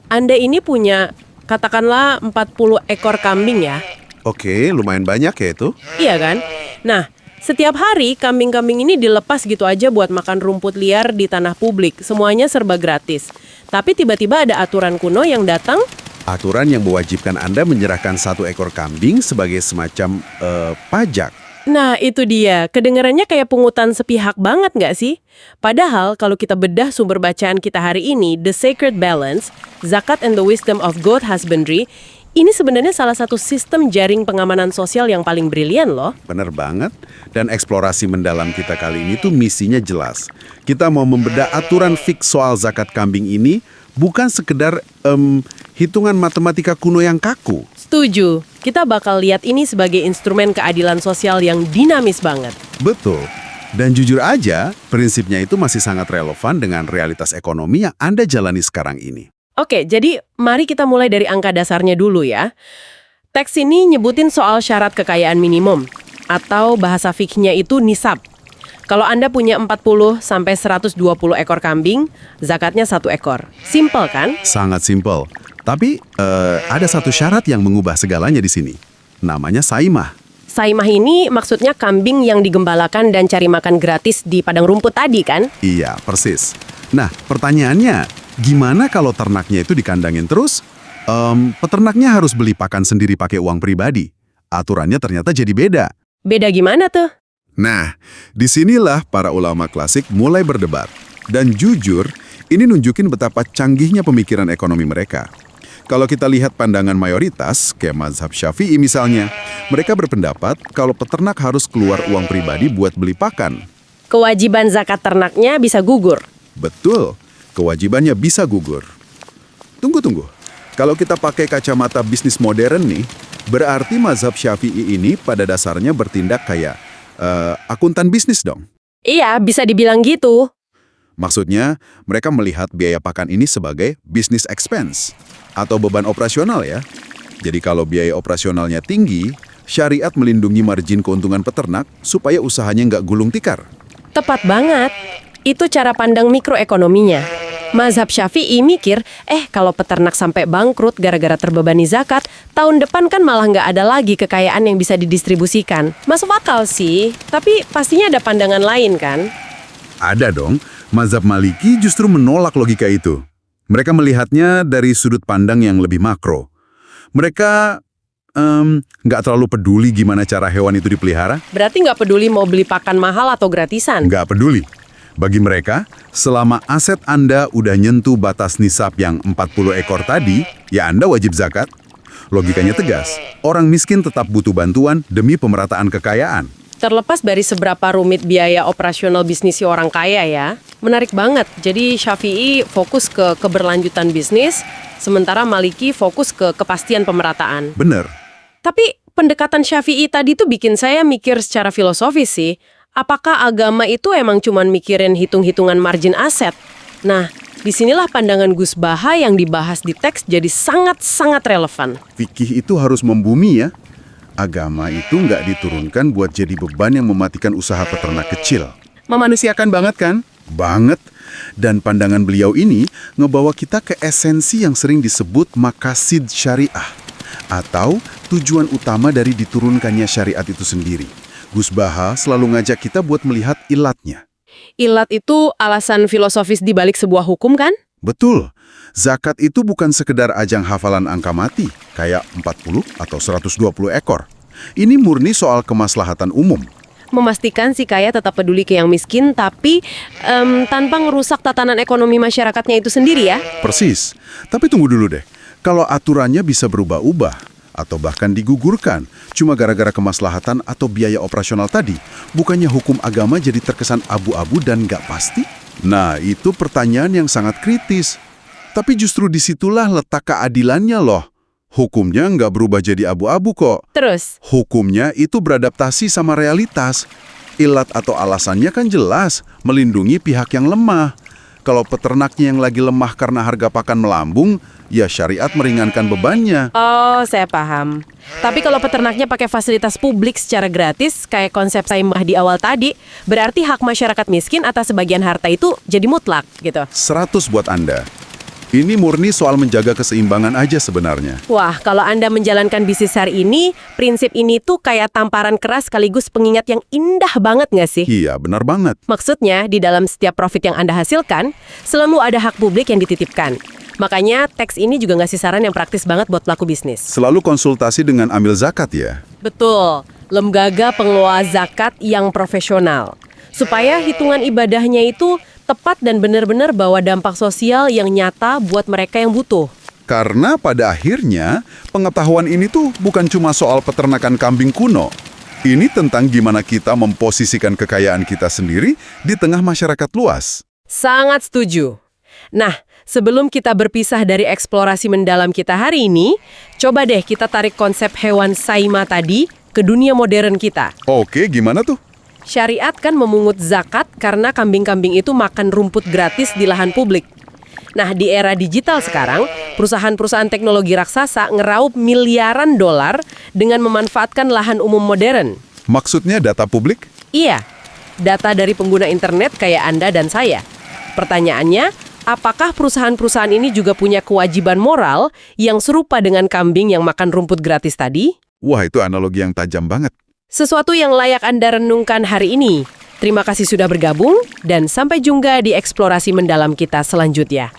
Anda ini punya katakanlah 40 ekor kambing ya. Oke, lumayan banyak ya itu. Iya kan? Nah, setiap hari kambing-kambing ini dilepas gitu aja buat makan rumput liar di tanah publik. Semuanya serba gratis. Tapi tiba-tiba ada aturan kuno yang datang. Aturan yang mewajibkan Anda menyerahkan 1 ekor kambing sebagai semacam pajak. Nah, itu dia. Kedengarannya kayak pungutan sepihak banget nggak sih? Padahal kalau kita bedah sumber bacaan kita hari ini, The Sacred Balance, Zakat and the Wisdom of Goat Husbandry, ini sebenarnya salah satu sistem jaring pengamanan sosial yang paling brilian loh. Bener banget. Dan eksplorasi mendalam kita kali ini tuh misinya jelas. Kita mau membedah aturan fix soal zakat kambing ini bukan sekedar hitungan matematika kuno yang kaku. Setuju. Kita bakal lihat ini sebagai instrumen keadilan sosial yang dinamis banget. Betul. Dan jujur aja, prinsipnya itu masih sangat relevan dengan realitas ekonomi yang Anda jalani sekarang ini. Oke, jadi mari kita mulai dari angka dasarnya dulu ya. Teks ini nyebutin soal syarat kekayaan minimum, atau bahasa fikihnya itu nisab. Kalau Anda punya 40 sampai 120 ekor kambing, zakatnya 1 ekor. Simple kan? Sangat simpel. Tapi ada satu syarat yang mengubah segalanya di sini. Namanya saimah. Saimah ini maksudnya kambing yang digembalakan dan cari makan gratis di padang rumput tadi kan? Iya, persis. Nah, pertanyaannya, gimana kalau ternaknya itu dikandangin terus? Peternaknya harus beli pakan sendiri pakai uang pribadi. Aturannya ternyata jadi beda. Beda gimana tuh? Nah, disinilah para ulama klasik mulai berdebat. Dan jujur, ini nunjukin betapa canggihnya pemikiran ekonomi mereka. Kalau kita lihat pandangan mayoritas, kayak mazhab Syafi'i misalnya, mereka berpendapat kalau peternak harus keluar uang pribadi buat beli pakan. Kewajiban zakat ternaknya bisa gugur. Betul, kewajibannya bisa gugur. Tunggu. Kalau kita pakai kacamata bisnis modern nih, berarti mazhab Syafi'i ini pada dasarnya bertindak kayak akuntan bisnis dong. Iya, bisa dibilang gitu. Maksudnya, mereka melihat biaya pakan ini sebagai business expense atau beban operasional ya. Jadi kalau biaya operasionalnya tinggi, syariat melindungi margin keuntungan peternak supaya usahanya nggak gulung tikar. Tepat banget. Itu cara pandang mikroekonominya. Mazhab Syafi'i mikir, kalau peternak sampai bangkrut gara-gara terbebani zakat, tahun depan kan malah nggak ada lagi kekayaan yang bisa didistribusikan. Masuk akal sih, tapi pastinya ada pandangan lain kan? Ada dong. Mazhab Maliki justru menolak logika itu. Mereka melihatnya dari sudut pandang yang lebih makro. Mereka nggak terlalu peduli gimana cara hewan itu dipelihara. Berarti nggak peduli mau beli pakan mahal atau gratisan? Nggak peduli. Bagi mereka, selama aset Anda udah nyentuh batas nisab yang 40 ekor tadi, ya Anda wajib zakat. Logikanya tegas, orang miskin tetap butuh bantuan demi pemerataan kekayaan. Terlepas dari seberapa rumit biaya operasional bisnis si orang kaya ya, menarik banget. Jadi Syafi'i fokus ke keberlanjutan bisnis, sementara Maliki fokus ke kepastian pemerataan. Bener. Tapi pendekatan Syafi'i tadi tuh bikin saya mikir secara filosofis sih. Apakah agama itu emang cuman mikirin hitung-hitungan margin aset? Nah, disinilah pandangan Gus Baha yang dibahas di teks jadi sangat-sangat relevan. Fikih itu harus membumi ya. Agama itu nggak diturunkan buat jadi beban yang mematikan usaha peternak kecil. Memanusiakan banget kan? Banget. Dan pandangan beliau ini ngebawa kita ke esensi yang sering disebut maqasid syariah, atau tujuan utama dari diturunkannya syariat itu sendiri. Gus Baha selalu ngajak kita buat melihat ilatnya. Ilat itu alasan filosofis di balik sebuah hukum kan? Betul. Zakat itu bukan sekedar ajang hafalan angka mati, kayak 40 atau 120 ekor. Ini murni soal kemaslahatan umum. Memastikan si kaya tetap peduli ke yang miskin, tapi tanpa ngerusak tatanan ekonomi masyarakatnya itu sendiri ya? Persis. Tapi tunggu dulu deh. Kalau aturannya bisa berubah-ubah, atau bahkan digugurkan, cuma gara-gara kemaslahatan atau biaya operasional tadi, bukannya hukum agama jadi terkesan abu-abu dan nggak pasti? Nah, itu pertanyaan yang sangat kritis. Tapi justru disitulah letak keadilannya loh. Hukumnya nggak berubah jadi abu-abu kok. Terus? Hukumnya itu beradaptasi sama realitas. Ilat atau alasannya kan jelas, melindungi pihak yang lemah. Kalau peternaknya yang lagi lemah karena harga pakan melambung, ya syariat meringankan bebannya. Oh, saya paham. Tapi kalau peternaknya pakai fasilitas publik secara gratis, kayak konsep saimah di awal tadi, berarti hak masyarakat miskin atas sebagian harta itu jadi mutlak gitu. 100 buat Anda. Ini murni soal menjaga keseimbangan aja sebenarnya. Wah, kalau Anda menjalankan bisnis hari ini, prinsip ini tuh kayak tamparan keras sekaligus pengingat yang indah banget nggak sih? Iya, benar banget. Maksudnya, di dalam setiap profit yang Anda hasilkan, selalu ada hak publik yang dititipkan. Makanya, teks ini juga ngasih saran yang praktis banget buat pelaku bisnis. Selalu konsultasi dengan amil zakat ya? Betul, lembaga pengelola zakat yang profesional. Supaya hitungan ibadahnya itu tepat dan benar-benar bawa dampak sosial yang nyata buat mereka yang butuh. Karena pada akhirnya, pengetahuan ini tuh bukan cuma soal peternakan kambing kuno. Ini tentang gimana kita memposisikan kekayaan kita sendiri di tengah masyarakat luas. Sangat setuju. Nah, sebelum kita berpisah dari eksplorasi mendalam kita hari ini, coba deh kita tarik konsep hewan saima tadi ke dunia modern kita. Oke, gimana tuh? Syariat kan memungut zakat karena kambing-kambing itu makan rumput gratis di lahan publik. Nah, di era digital sekarang, perusahaan-perusahaan teknologi raksasa ngeraup miliaran dolar dengan memanfaatkan lahan umum modern. Maksudnya data publik? Iya, data dari pengguna internet kayak Anda dan saya. Pertanyaannya, apakah perusahaan-perusahaan ini juga punya kewajiban moral yang serupa dengan kambing yang makan rumput gratis tadi? Wah, itu analogi yang tajam banget. Sesuatu yang layak Anda renungkan hari ini. Terima kasih sudah bergabung, dan sampai jumpa di eksplorasi mendalam kita selanjutnya.